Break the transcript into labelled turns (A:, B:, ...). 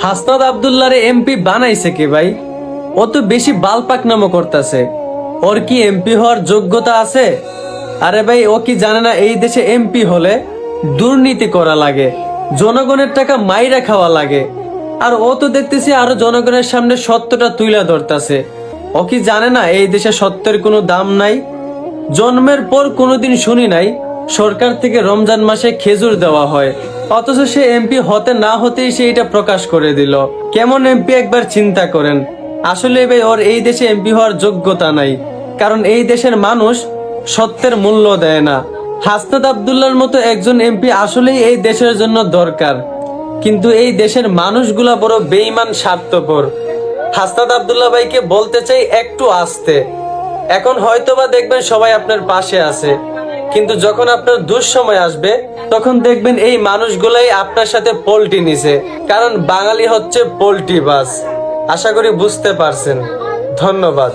A: Hasnat আব্দুল্লাহরে MP বানাইছে কে ভাই? ও তো বেশি বালপাকনামো করতেছে। ওর কি এমপি হওয়ার যোগ্যতা আছে? আরে ভাই, ও কি জানে না এই দেশে এমপি হলে দুর্নীতি করা লাগে, জনগণের টাকা মাইরা খাওয়া লাগে। আর ও তো দেখতেছি আরো জনগণের সামনে সত্যটা তুইলা ধরতাছে। ও কি জানে না এই দেশে সত্যের কোনো দাম নাই? জন্মের পর কোনোদিন শুনি নাই সরকার থেকে রমজান মাসে খেজুর দেওয়া হয়, অথচ সে এমপি হতে না হতেই সে এটা প্রকাশ করে দিল। কেমন এমপি একবার চিন্তা করেন। আসলে ভাই, ওর এই দেশে এমপি হওয়ার যোগ্যতা নাই, কারণ এই দেশের মানুষ সত্যের মূল্য দেয় না। হাসনাত আব্দুল্লাহর মতো একজন এমপি আসলেই এই দেশের জন্য দরকার, কিন্তু এই দেশের মানুষগুলা বড় বেঈমান, স্বার্থপর। হাসনাত আব্দুল্লাহ ভাইকে বলতে চাই একটু আস্তে। এখন হয়তোবা দেখবেন সবাই আপনার পাশে আছে, কিন্তু যখন আপনার দুঃসময় আসবে তখন দেখবেন এই মানুষগুলাই আপনার সাথে পল্টি নিছে, কারণ বাঙালি হচ্ছে পোল্ট্রি বাস। আশা করি বুঝতে পারছেন। ধন্যবাদ।